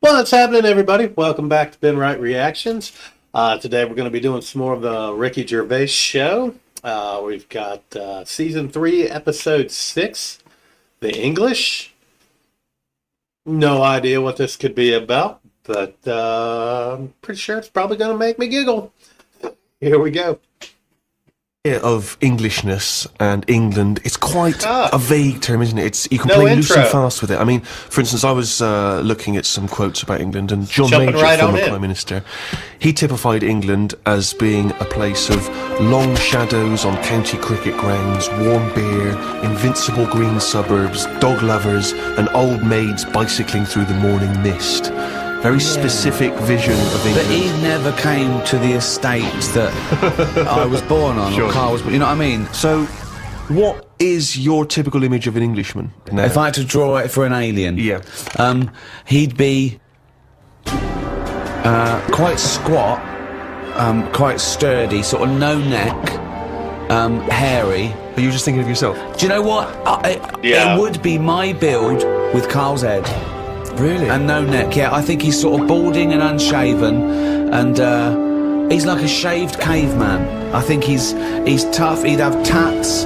What's happening, everybody? Welcome back to Ben Wright Reactions. Today we're going to be doing some more of the Ricky Gervais Show. We've got Season 3, Episode 6, The English. No idea what this could be about, but I'm pretty sure it's probably going to make me giggle. Here we go. Of Englishness and England, it's quite a vague term, isn't it? You can No play loose intro. and fast with it. I mean, for instance, I was looking at some quotes about England, and John Jumping Major, right on former in. Prime Minister, he typified England as being a place of long shadows on county cricket grounds, warm beer, invincible green suburbs, dog lovers, and old maids bicycling through the morning mist. Very specific vision of England. But he never came to the estate that I was born on, or Carl was, you know what I mean? So, what is your typical image of an Englishman now? If I had to draw it for an alien, Yeah. He'd be quite squat, quite sturdy, sort of no neck, hairy. Are you just thinking of yourself? Do you know what? It would be my build with Carl's head. Really? And no neck, yeah. I think he's sort of balding and unshaven, and he's like a shaved caveman. I think he's tough. He'd have tats.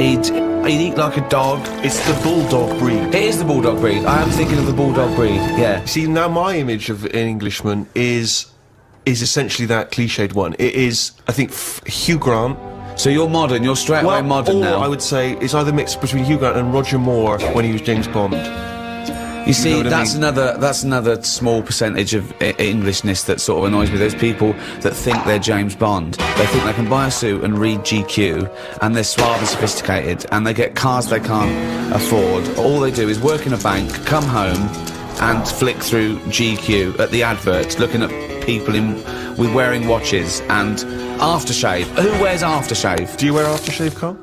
He'd eat like a dog. It's the bulldog breed. It is the bulldog breed. I am thinking of the bulldog breed. Yeah. See, now my image of an Englishman is essentially that cliched one. It is, I think, Hugh Grant. So you're modern. You're straight away modern or now. I would say it's either mixed between Hugh Grant and Roger Moore when he was James Bond. You see, know what I that's mean? another small percentage of Englishness that sort of annoys me. Those people that think they're James Bond. They think they can buy a suit and read GQ, and they're suave and sophisticated, and they get cars they can't afford. All they do is work in a bank, come home, and flick through GQ at the adverts, looking at people with wearing watches and aftershave. Who wears aftershave? Do you wear aftershave, Carl?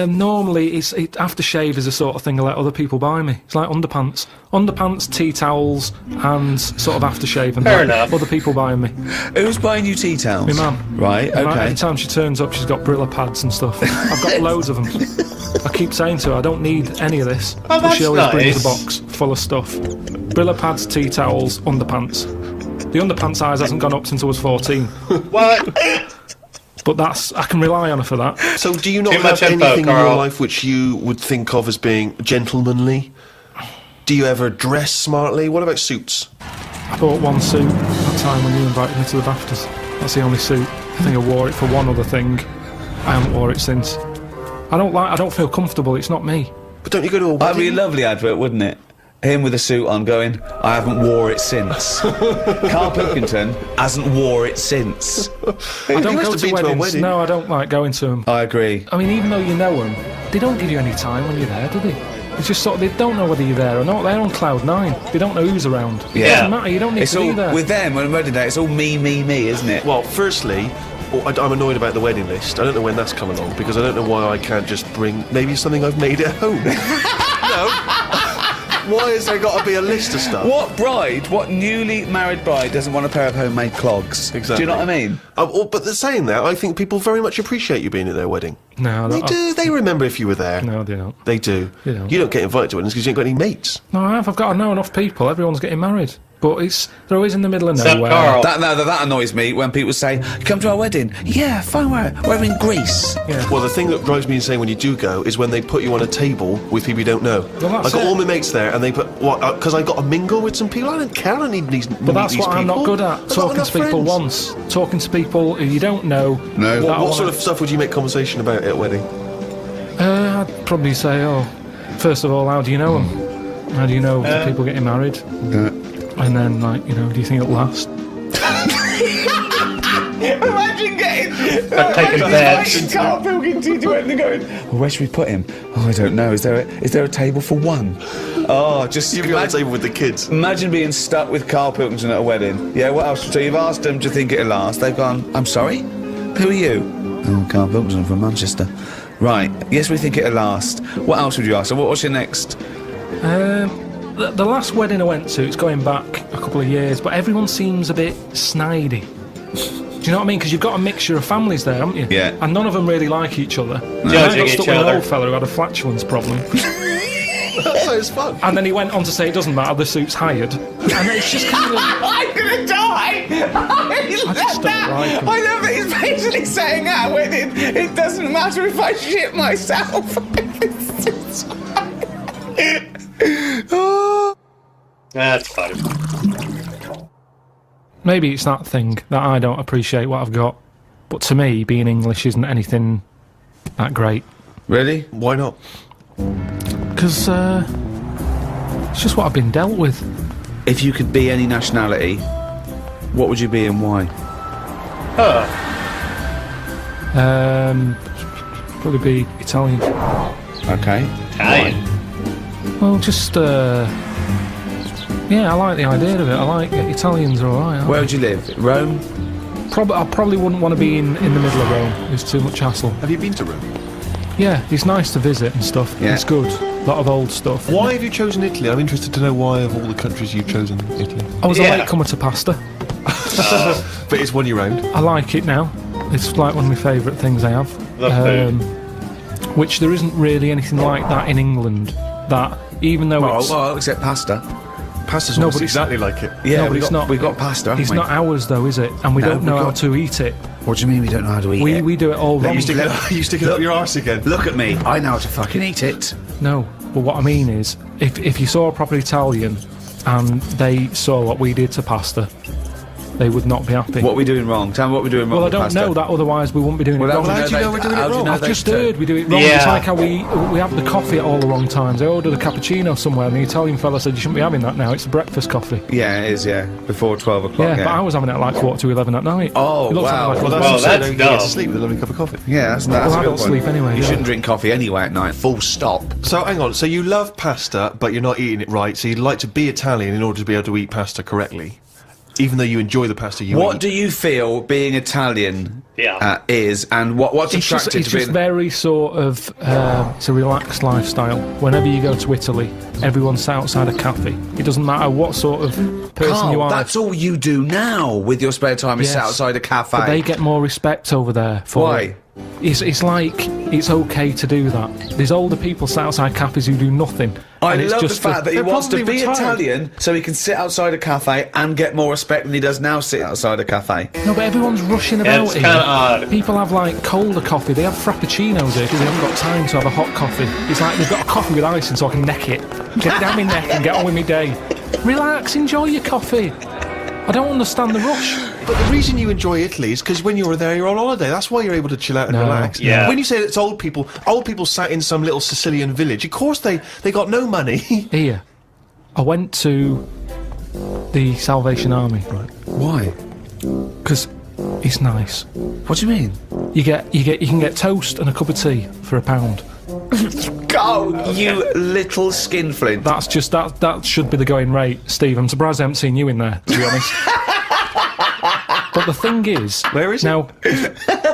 Normally, aftershave is the sort of thing I let other people buy me. It's like underpants, tea towels, and sort of aftershave. And Fair enough. Other people buying me. Who's buying you tea towels? My mum. Right. Right, Okay. every time she turns up, she's got Brilla pads and stuff. I've got loads of them. I keep saying to her, I don't need any of this. Oh, But she that's always brings a nice. box full of stuff. Brilla pads, tea towels, underpants. The underpants size hasn't gone up since I was 14. What? But I can rely on her for that. So do you not Too have much info, anything in your Carl. life which you would think of as being gentlemanly? Do you ever dress smartly? What about suits? I bought one suit that time when you invited me to the BAFTAs. That's the only suit. I think I wore it for one other thing. I haven't wore it since. I don't feel comfortable. It's not me. But don't you go to a That'd be a wedding? lovely advert, wouldn't it? Him with a suit on going, I haven't wore it since. Carl Pilkington hasn't wore it since. I don't must go have to been to a weddings. wedding. No, I don't like going to them. I agree. I mean, even though you know them, they don't give you any time when you're there, do they? It's just sort of, they don't know whether you're there or not. They're on cloud nine. They don't know who's around. It Yeah. doesn't matter. You don't need It's to all, be there. with them, on wedding day, it's all me, isn't it? Well, firstly, I'm annoyed about the wedding list. I don't know when that's coming along, because I don't know why I can't just bring maybe something I've made at home. No. Why has there got to be a list of stuff? What newly married bride doesn't want a pair of homemade clogs? Exactly. Do you know what I mean? But saying that, I think people very much appreciate you being at their wedding. No, They do. They remember if you were there. No, they don't. They do. They don't. You don't get invited to weddings because you ain't got any mates. No, I've got to know enough people. Everyone's getting married. But they're always in the middle of Except nowhere. Carl. That annoys me when people say, come to our wedding. Yeah, fine, we're in Greece. Yeah. Well, the thing that drives me insane when you do go is when they put you on a table with people you don't know. Well, I've that's got it. all my mates there, and they put because I got to mingle with some people. I don't care. I don't need these. But that's what I'm not good at. Talking to people once. Talking to people who you don't know. No. that I What sort wanna- of stuff would you make conversation about at a wedding? I'd probably say, first of all, how do you know them? How do you know the people getting married? And then, like, do you think it'll last? Imagine getting taking bets. Carl Pilkington to wedding and going, well, where should we put him? Oh, I don't know. Is there a table for one? Oh, just You'd be on the table with the kids. imagine being stuck with Carl Pilkington at a wedding. Yeah, what else? So you've asked them, do you think it'll last? They've gone, I'm sorry? Who are you? Oh, Carl Pilkington from Manchester. Right, yes, we think it'll last. What else would you ask? So what's your next? The last wedding I went to, it's going back a couple of years, but everyone seems a bit snidey. Do you know what I mean? Because you've got a mixture of families there, haven't you? Yeah. And none of them really like each other. I Judging got each stuck with an other. old fella who had a flatulence problem. That sounds fun. And then he went on to say it doesn't matter, the suit's hired. And it's just kind of... I'm gonna die! I just don't like him. I love it. He's basically saying that when it doesn't matter if I shit myself. That's funny. Maybe it's that thing that I don't appreciate what I've got. But to me, being English isn't anything that great. Really? Why not? Because it's just what I've been dealt with. If you could be any nationality, what would you be and why? Probably be Italian. Okay. Italian. Well, just yeah, I like the idea of it. I like it. Italians are alright. Where would you live? Rome? I probably wouldn't want to be in the middle of Rome. It's too much hassle. Have you been to Rome? Yeah, it's nice to visit and stuff. Yeah. It's good. A lot of old stuff. Why have you chosen Italy? I'm interested to know why of all the countries you've chosen Italy. I was Yeah. a latecomer to pasta. But it's won you round. I like it now. It's like one of my favourite things I have. The food. Which there isn't really anything like that in England. That even though it's Well, except pasta. Pasta's No, almost but it's- exactly like it. Yeah, No, but we've it's got, not- we've got pasta, haven't it's we? not ours though, is it? And we No, don't know we've how got- to eat it. What do you mean we don't know how to eat it? We do it all wrong. You stick it up your arse again. Look at me. I know how to fucking eat it. No, but what I mean is, if you saw a proper Italian and they saw what we did to pasta, they would not be happy. What are we doing wrong? Tell me what we're doing wrong Well, I with don't pasta. know that, otherwise we wouldn't be doing Well, it wrong. how do you know we're doing it how do you wrong? know I've they just don't? heard we do it wrong. Yeah. It's like how we have the coffee at all the wrong times. I ordered a cappuccino somewhere and the Italian fella said you shouldn't be having that now, it's a breakfast coffee. Yeah, it is, yeah. Before 12 o'clock, Yeah, yeah. but I was having it at like 11:15 at night. Oh, It looks wow. Like Well, that's Well, also that's don't get to dumb. sleep with a lovely cup of coffee. Yeah, that's Well, a I good don't point. sleep anyway, You yeah. shouldn't drink coffee anyway at night. Full stop. So hang on, so you love pasta, but you're not eating it right, so you'd like to be Italian in order to be able to eat pasta correctly, even though you enjoy the pasta you What eat. do you feel being Italian Yeah. is, and what's It's just, attractive it's to just being... very sort of, it's a relaxed lifestyle. Whenever you go to Italy, everyone's outside a cafe. It doesn't matter what sort of person Carl, you are. that's all you do now with your spare time is Yes. sit outside a cafe. But they get more respect over there. For Why? it. It's like it's okay to do that. There's older people sat outside cafes who do nothing. I and it's love the just fact that he they're wants to probably be retired. Italian so he can sit outside a cafe and get more respect than he does now sitting outside a cafe. No, but everyone's rushing about It's here. kind of odd. People have like colder coffee. They have frappuccinos here because they haven't got time to have a hot coffee. It's like they've got a coffee with ice in so I can neck it. Get down my neck and get on with my day. Relax, enjoy your coffee. I don't understand the rush. But the reason you enjoy Italy is because when you're there, you're on holiday. That's why you're able to chill out and No. relax. Yeah. When you say it's old people sat in some little Sicilian village. Of course they got no money. Here, I went to the Salvation Army, right? Why? Because it's nice. What do you mean? You can get toast and a cup of tea for £1. Go, you little skinflint. That's just that should be the going rate, Steve. I'm surprised I haven't seen you in there, to be honest. But the thing is, Where is it? now,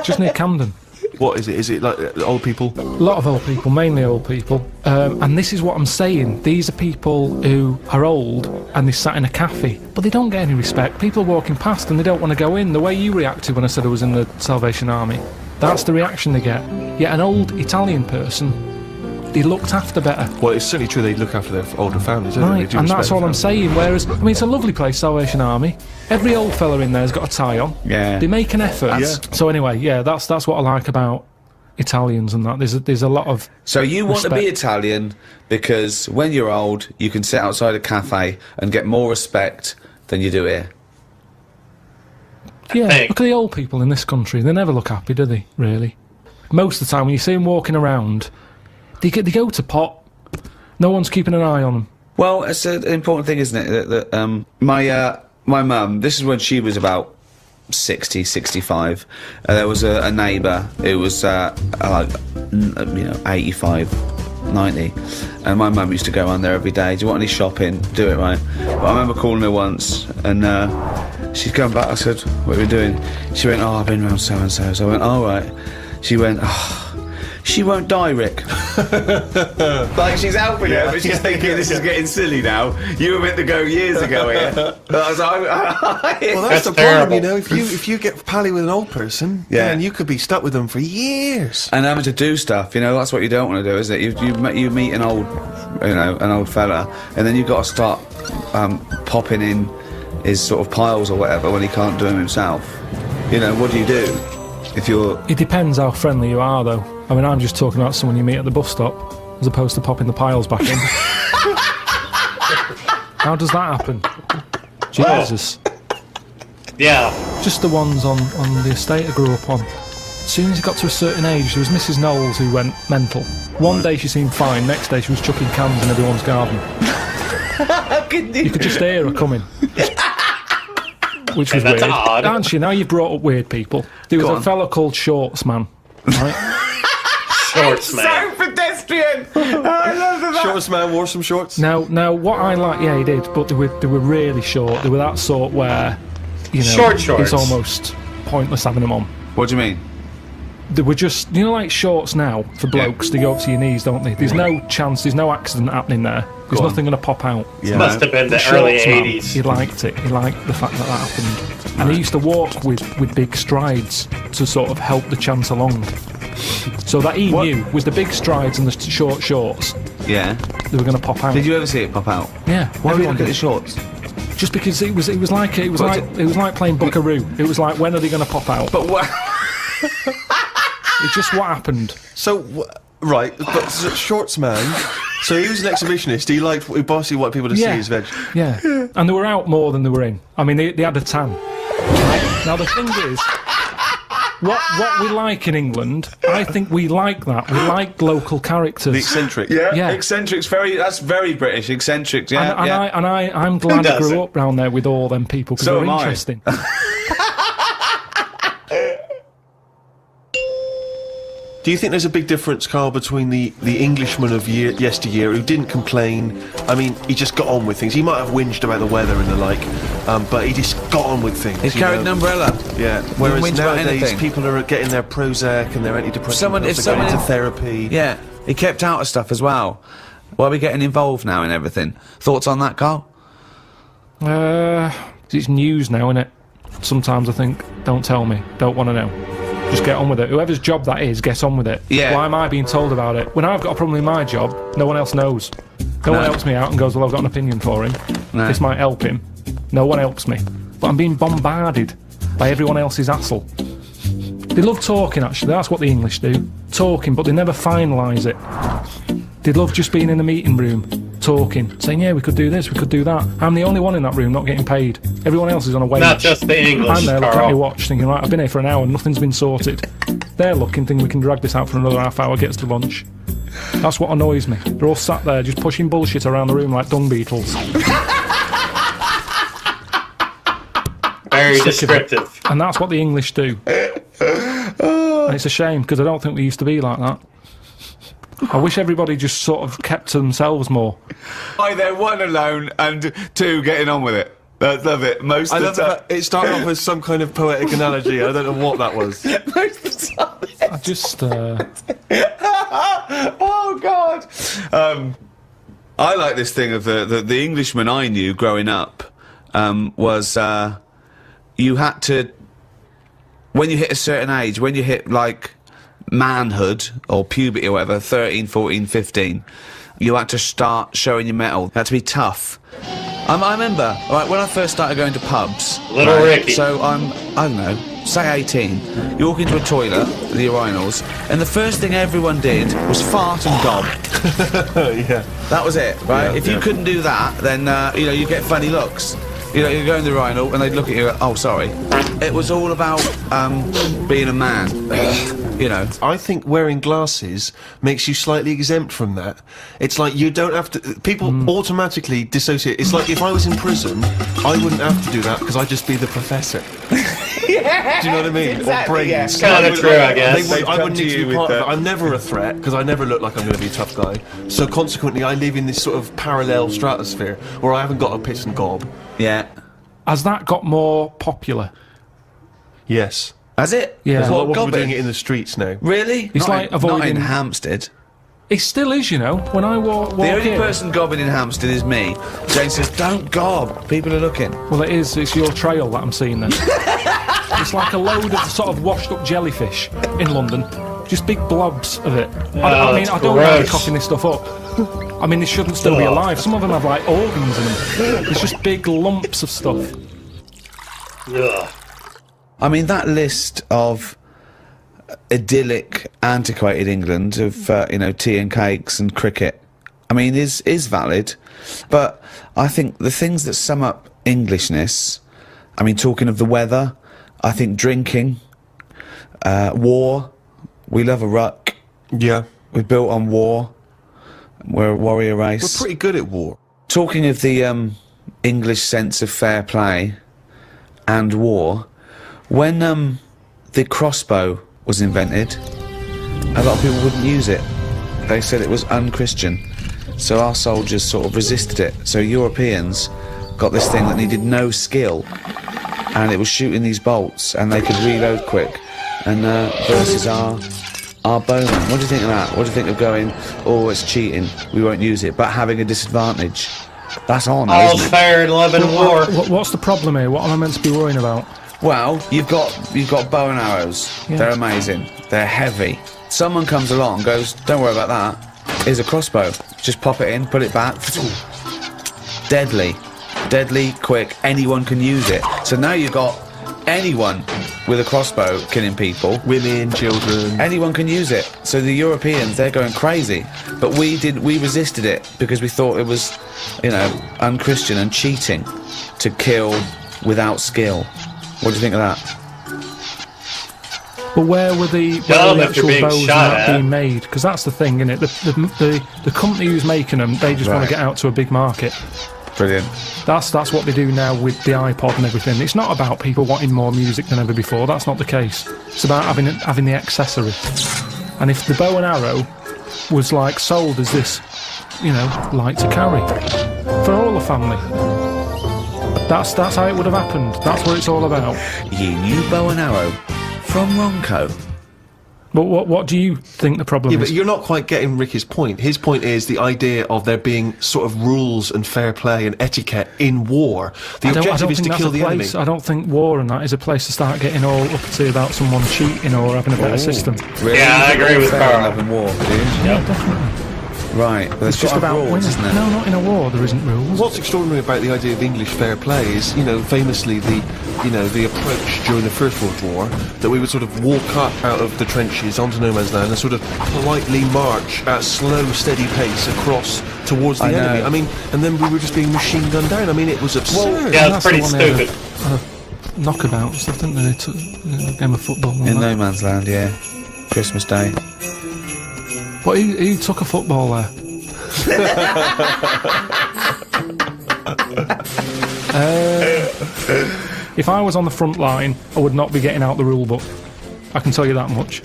just near Camden. What is it? Is it like old people? A lot of old people, mainly old people. And this is what I'm saying. These are people who are old and they sat in a cafe, but they don't get any respect. People are walking past and they don't want to go in. The way you reacted when I said I was in the Salvation Army, that's the reaction they get. Yet an old Italian person, they looked after better. Well, it's certainly true they look after their older families, don't they? Right, They do and respect that's all their I'm families. saying. Whereas, I mean, it's a lovely place, Salvation Army. Every old fella in there's got a tie on. Yeah. They make an effort. Yeah. So anyway, yeah, that's what I like about Italians and that. There's a lot of. So you want to be Respect. Italian because when you're old, you can sit outside a cafe and get more respect than you do here. Yeah, think. look at the old people in this country. They never look happy, do they? Really. Most of the time, when you see them walking around, they go to pot. No one's keeping an eye on them. Well, it's an important thing, isn't it? That my mum, this is when she was about 60, 65. There was a neighbour who was like, 85, 90. And my mum used to go around there every day. Do you want any shopping? Do it, right? But I remember calling her once and she's come back. I said, what are we doing? She went, oh, I've been round so-and-so. So I went, all right. She went, oh. She won't die, Rick. Like, she's helping her, but she's thinking this is getting silly now. You were meant to go years ago here. I was like, Well, that's the terrible. problem, you know. If you get pally with an old person, then you could be stuck with them for years. and having to do stuff, you know, that's what you don't want to do, is it? You meet an old, you know, an old fella, and then you've got to start popping in his sort of piles or whatever when he can't do them himself. You know, what do you do if you're... It depends how friendly you are, though. I mean, I'm just talking about someone you meet at the bus stop, as opposed to popping the piles back in. How does that happen? Jesus. Yeah. Just the ones on the estate I grew up on. As soon as he got to a certain age, there was Mrs. Knowles who went mental. One day she seemed fine, next day she was chucking cans in everyone's garden. You could just hear her coming. Which was that's weird. odd. Aren't you? Now you've brought up weird people. There was a fella called Shorts Man, right? Shorts, man. pedestrian! I love that. Shortest man wore some shorts. Now, what I like, yeah, he did, but they were really short. They were that sort where, you know, Short shorts. it's almost pointless having them on. What do you mean? They were just, you know, like shorts now for blokes. They go up to your knees, don't they? There's no chance. The's no accident happening there. There's nothing going to pop out. Yeah. Must have been the Shorts early man, 80s. he liked it. He liked the fact that happened. And he used to walk with big strides to sort of help the chance along. So that he knew with the big strides and the short shorts, Yeah. they were going to pop out. Did you ever see it pop out? Yeah. Why were you everyone looking at the did. shorts? Just because it was like playing Buckaroo. It was like, when are they going to pop out? But what? It's just what happened. So, right, but shorts man. So he was an exhibitionist. He basically wanted people to see his veg. Yeah. And they were out more than they were in. I mean, they had a tan. Now the thing is, what we like in England, I think we like that. We like local characters. The eccentric. Yeah. Eccentrics, that's very British. Eccentrics, yeah. I'm glad I grew up round there with all them people because So they're am I. interesting. Do you think there's a big difference, Carl, between the Englishman of yesteryear who didn't complain? I mean, he just got on with things. He might have whinged about the weather and the like, but he just got on with things. He carried an umbrella. Yeah. Whinge Whereas about nowadays, anything. people are getting their Prozac and their antidepressants. If They're someone- going into therapy. Yeah, he kept out of stuff as well. Why are we getting involved now in everything? Thoughts on that, Carl? It's news now, innit? Sometimes I think, don't tell me, don't want to know. Just get on with it. Whoever's job that is, get on with it. Yeah. Why am I being told about it? When I've got a problem in my job, no one else knows. No one helps me out and goes, well, I've got an opinion for him. No. This might help him. No one helps me. But I'm being bombarded by everyone else's hassle. They love talking, actually. That's what the English do. Talking, but they never finalise it. They love just being in the meeting room, talking, saying, yeah, we could do this, we could do that. I'm the only one in that room not getting paid. Everyone else is on a wage. Not just the English, I'm there looking at Carl. my watch thinking, right, I've been here for an hour and nothing's been sorted. They're looking, thinking we can drag this out for another half hour, get us to lunch. That's what annoys me. They're all sat there just pushing bullshit around the room like dung beetles. Very Sick of it. descriptive. And that's what the English do. And it's a shame, because I don't think we used to be like that. I wish everybody just sort of kept to themselves more. Either one alone and two getting on with it. I love it. Most I of love the time. that it started off as some kind of poetic analogy. I don't know what that was. Most of the time. I just... Oh God! I like this thing of the Englishman I knew growing up was you had to, when you hit a certain age, when you hit like manhood or puberty or whatever, 13, 14, 15, you had to start showing your mettle. You had to be tough. I remember, right, when I first started going to pubs. Little right, Ricky. So I don't know, say 18, you walk into a toilet, the urinals, and the first thing everyone did was fart and gob. Yeah. That was it, right? Yeah, If you yeah. couldn't do that, then, you know, you get funny looks. You know, you go in the urinal and they'd look at you, oh, sorry. It was all about, being a man, you know. I think wearing glasses makes you slightly exempt from that. It's like you don't have to... People automatically dissociate. It's like if I was in prison, I wouldn't have to do that because I'd just be the professor. Yeah, Do you know what I mean? exactly, Or brains. yeah. Kinda I would- true, I guess. I Come wouldn't to need to you be with part of that. it. I'm never a threat because I never look like I'm going to be a tough guy. So consequently, I live in this sort of parallel stratosphere where I haven't got a piss and gob. Yeah. Has that got more popular? Yes. Has it? Yeah. There's a lot of What, people doing gobbing? it in the streets now. Really? It's like not in avoiding- Hampstead. It still is, you know. When I walk The only in, person gobbing in Hampstead is me. Jane says, don't gob. People are looking. well, it is. It's your trail that I'm seeing then. It's like a load of sort of washed-up jellyfish in London. Just big blobs of it. I mean, that's I don't know how they're gross. coughing this stuff up. I mean, they shouldn't still be alive. Some of them have, like, organs in them. It's just big lumps of stuff. Ugh. I mean, that list of idyllic, antiquated England of, tea and cakes and cricket, I mean, is valid. But I think the things that sum up Englishness, I mean, talking of the weather, I think drinking, war, we love a ruck. Yeah. We're built on war. We're a warrior race. We're pretty good at war. Talking of the English sense of fair play and war, when the crossbow was invented, a lot of people wouldn't use it. They said it was unchristian. So our soldiers sort of resisted it. So Europeans got this thing that needed no skill, and it was shooting these bolts, and they could reload quick. And versus our bowmen. What do you think of that? What do you think of going, oh, it's cheating, we won't use it, but having a disadvantage? That's honour, All's isn't it? fair in love and war. What's the problem here? What am I meant to be worrying about? Well, you've got bow and arrows. Yeah. They're amazing. They're heavy. Someone comes along and goes, don't worry about that. Here's a crossbow. Just pop it in, put it back. Deadly. Deadly, quick. Anyone can use it. So now you've got anyone with a crossbow killing people. Women, children. Anyone can use it. So the Europeans, they're going crazy. But we resisted it because we thought it was, unchristian and cheating to kill without skill. What do you think of that? But where were the Dumb if actual you're being bows and shot that at. being made? Because that's the thing, isn't it? The company who's making them, they just want Right. to get out to a big market. Brilliant. That's what they do now with the iPod and everything. It's not about people wanting more music than ever before. That's not the case. It's about having the accessory. And if the bow and arrow was like sold as this, light to carry for all the family, that's how it would have happened. That's what it's all about. You knew bow and arrow from Ronco. But what do you think the problem Yeah, is? but you're not quite getting Ricky's point. His point is the idea of there being sort of rules and fair play and etiquette in war. The I don't objective is think to that's kill a the enemy. place. I don't think war and that is a place to start getting all uppity about someone cheating or having a better system. Really? Yeah, I agree with Fair Carl. enough in war, do you? Yeah, definitely. Right, but It's just about rules, winning. isn't it? No, not in a war. There isn't rules. What's extraordinary about the idea of English fair play is, famously the approach during the First World War, that we would sort of walk up out of the trenches onto no man's land and sort of politely march at a slow, steady pace across towards the I know. enemy. I mean, and then we were just being machine gunned down. I mean, it was absurd. Yeah, That's it's pretty the one they had stupid. Knockabout and stuff, didn't they? They took a game of football. And In all that. no man's land, yeah. Christmas Day. But who took a football there? If I was on the front line, I would not be getting out the rule book. I can tell you that much.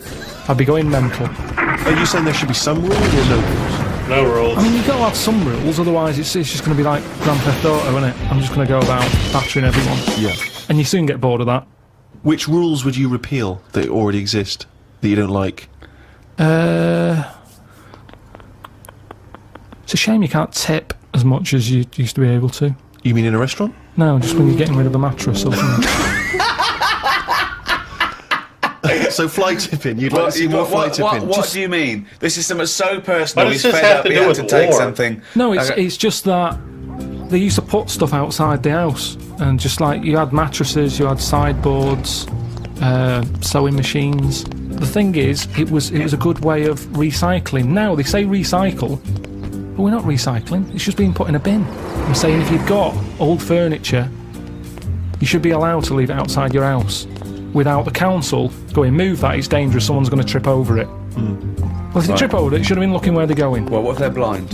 I'd be going mental. Are you saying there should be some rules or no rules? No rules. I mean, you've got to have some rules, otherwise it's just going to be like Grand Theft Auto, isn't it? I'm just going to go about battering everyone. Yeah. And you soon get bored of that. Which rules would you repeal that already exist that you don't like? It's a shame you can't tip as much as you used to be able to. You mean in a restaurant? No, just when you're getting rid of a mattress or something. So fly tipping. You'd like to see more fly tipping. What do you mean? This is something so personal. What He's does this fed have up. to He do had with to take war? something. No, it's Okay. it's just that they used to put stuff outside the house, and just like you had mattresses, you had sideboards, sewing machines. The thing is, it was a good way of recycling. Now they say recycle, but we're not recycling. It's just being put in a bin. I'm saying if you've got old furniture, you should be allowed to leave it outside your house without the council going, move that, it's dangerous, someone's going to trip over it. Well, if they trip over it, you should have been looking where they're going. Well, what if they're blind?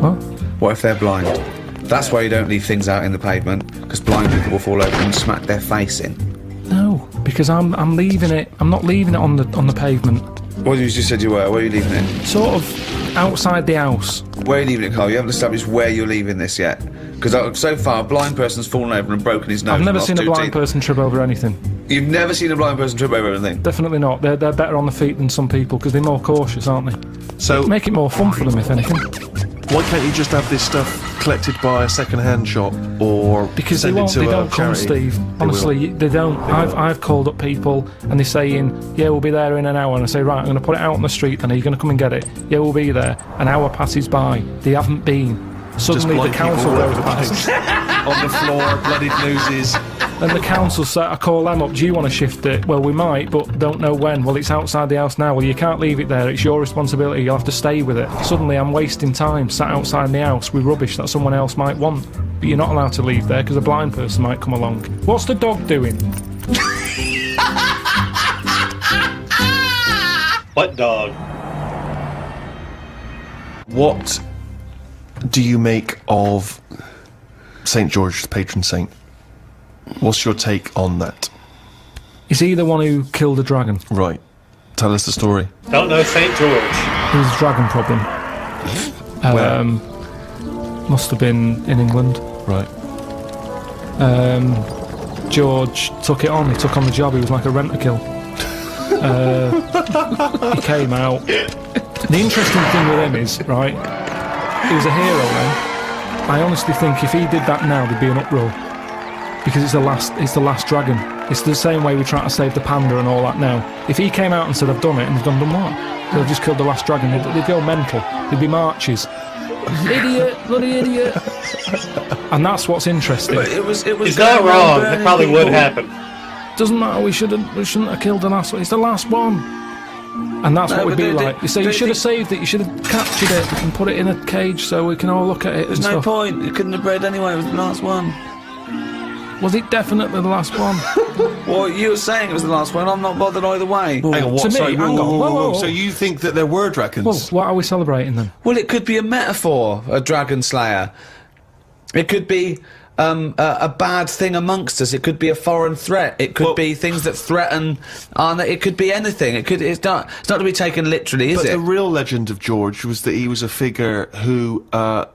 What? What if they're blind? That's why you don't leave things out in the pavement, because blind people will fall over and smack their face in. No, because I'm leaving it. I'm not leaving it on the pavement. What you just said you were. Where are you leaving it? Sort of outside the house. Where are you leaving it, Carl? You haven't established where you're leaving this yet. Because so far, a blind person's fallen over and broken his nose. I've never and seen a lost 2 blind teeth. person trip over anything. You've never seen a blind person trip over anything? Definitely not. They're better on the feet than some people because they're more cautious, aren't they? So Make it more fun for them, if anything. why can't you just have this stuff collected by a second-hand shop or Because send they it won't. to They a don't come, charity? Steve. They will. Honestly, they don't. I've called up people and they're saying, "Yeah, we'll be there in an hour." And I say, "Right, I'm going to put it out on the street. Then are you going to come and get it?" "Yeah, we'll be there." An hour passes by. They haven't been. Suddenly, the blind people council all over goes the past. place. On the floor, bloodied noses. And the council say, I call them up, "Do you want to shift it?" "Well, we might, but don't know when." "Well, it's outside the house now." "Well, you can't leave it there, it's your responsibility, you'll have to stay with it." Suddenly I'm wasting time sat outside the house with rubbish that someone else might want. But you're not allowed to leave there because a blind person might come along. What's the dog doing? What dog? What do you make of St. George, the patron saint? What's your take on that? Is he the one who killed a dragon? Right. Tell us the story. Don't know St. George. There was a dragon problem. Where? Must have been in England. Right. George took it on. He took on the job. He was like a rent-a-kill. He came out. The interesting thing with him is, right, he was a hero then. I honestly think if he did that now, there'd be an uproar. Because it's the last dragon. It's the same way we try to save the panda and all that now. If he came out and said, "I've done it," and they've done what? They've just killed the last dragon, they'd go mental. There'd be marches. Idiot, bloody idiot. And that's what's interesting. But it was. He's not wrong. That probably would happen. Doesn't matter, we shouldn't have killed the last one. It's the last one. And that's No, what we'd but be they- like. You say, they "You should have think- saved it, you should have captured it and put it in a cage so we can all look at it." There's and no stuff. point. You couldn't have bred anyway. It was the last one. Was it definitely the last one? Well, you were saying it was the last one. I'm not bothered either way. Hang on, what? To me, Sorry, hang on. Whoa, whoa, whoa. So you think that there were dragons? Well, what are we celebrating then? Well, it could be a metaphor, a dragon slayer. It could be a bad thing amongst us. It could be a foreign threat. It could be things that threaten. It could be anything. It's not to be taken literally, is But it? the real legend of George was that he was a figure who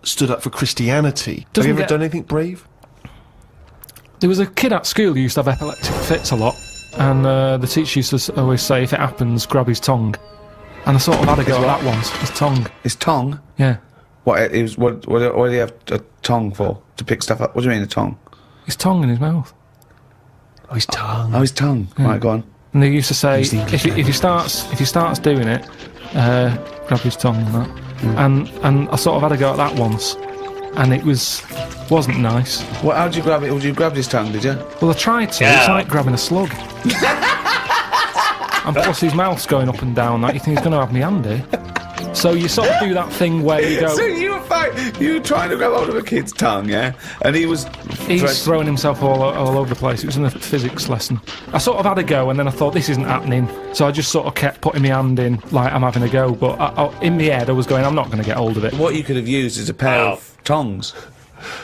stood up for Christianity. Doesn't Have you ever get- done anything brave? There was a kid at school who used to have epileptic fits a lot, and the teacher used to always say, "If it happens, grab his tongue." And I sort of had a go at that once. His tongue. His tongue. Yeah. What? It was. What do you have a tongue for? To pick stuff up? What do you mean a tongue? His tongue in his mouth. Oh, his tongue. Oh, his tongue. Right, go on. And they used to say, Use the English if he starts doing it, grab his tongue and that. And I sort of had a go at that once, and it wasn't nice. What? How did you grab it? Would you grab his tongue? Did you? Well, I tried to. Yeah. It's like grabbing a slug. And plus his mouth's going up and down. Like you think he's going to have me handy. So you sort of do that thing where you go. So you were trying to grab hold of a kid's tongue, yeah? And he was. He's throwing himself all over the place. It was in a physics lesson. I sort of had a go, and then I thought, this isn't happening. So I just sort of kept putting my hand in, like I'm having a go. But in my head, I was going, I'm not going to get hold of it. What you could have used is a pair of tongs.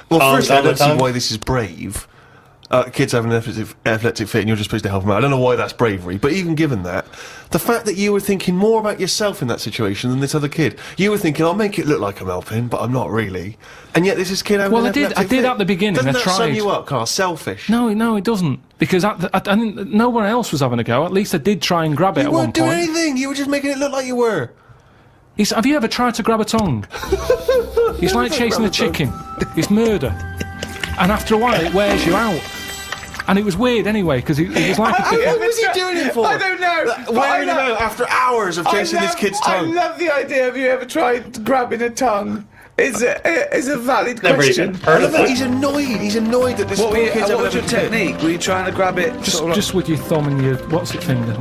Well, Oh, first, I don't see tongue? why this is brave. Kids having an epileptic fit and you're just supposed to help them out. I don't know why that's bravery, but even given that, the fact that you were thinking more about yourself in that situation than this other kid. You were thinking, I'll make it look like I'm helping, but I'm not really. And yet this is kid having Well, an I did epileptic fit. at the beginning. Doesn't I that sum tried. you up, Carl? Selfish. No, it doesn't. Because no one else was having a go. At least I did try and grab it You at one weren't doing point. anything. You were just making it look like you were. Have you ever tried to grab a tongue? It's like chasing a chicken. It's murder. And after a while, it wears you out. And it was weird anyway, because it was like What was he doing it for? I don't know. Wearing him out after hours of chasing this kid's tongue. I love the idea. Have you ever tried grabbing a tongue? It's a valid Never question. even heard of Look, it. he's annoyed. He's annoyed that this What poor kid's having was your a fit. technique? Were you trying to grab it? just with your thumb and your what's it finger,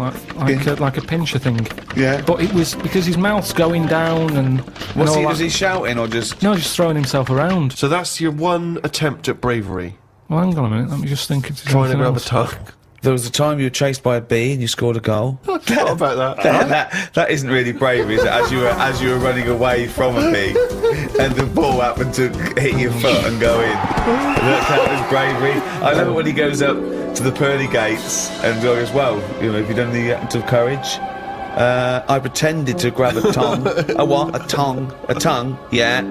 like a pincher thing. Yeah. But it was because his mouth's going down and Was all he that. shouting or just? No, just throwing himself around. So that's your one attempt at bravery. Well, hang on a minute. Let me just think. It's Trying to grab a tongue. There was a time you were chased by a bee and you scored a goal. I forgot about that. That isn't really bravery, is it? As you were running away from a bee, and the ball happened to hit your foot and go in. That count as bravery. I love it when he goes up to the pearly gates and goes, "Well, have you done the act of courage?" I pretended to grab a tongue. A what? A tongue. A tongue, yeah.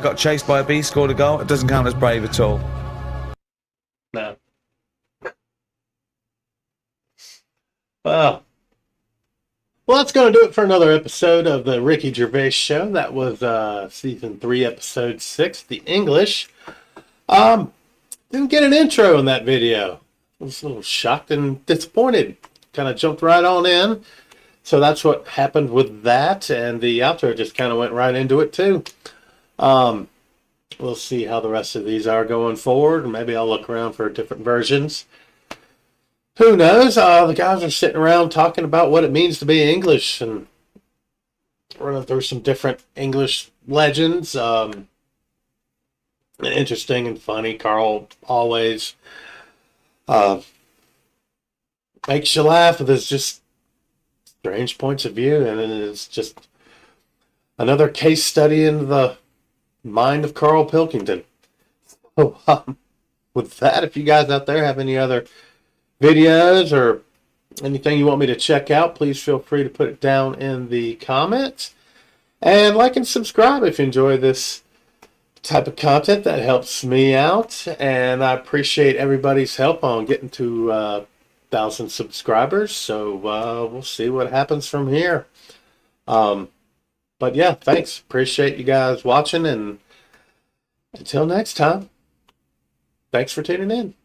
Got chased by a bee, scored a goal. It doesn't count as brave at all. No. Well, that's going to do it for another episode of the Ricky Gervais Show. That was season 3, episode 6, the English. Didn't get an intro in that video. I was a little shocked and disappointed. Kind of jumped right on in. So that's what happened with that, and the outro just kind of went right into it too. We'll see how the rest of these are going forward. Maybe I'll look around for different versions. Who knows? The guys are sitting around talking about what it means to be English and running through some different English legends. Interesting and funny. Carl always makes you laugh with his just strange points of view, and it's just another case study in the mind of Carl Pilkington. So, with that, if you guys out there have any other videos or anything you want me to check out, please feel free to put it down in the comments. And like and subscribe if you enjoy this type of content. That helps me out, and I appreciate everybody's help on getting to 1,000 subscribers. So we'll see what happens from here. But yeah, thanks. Appreciate you guys watching, and until next time, thanks for tuning in.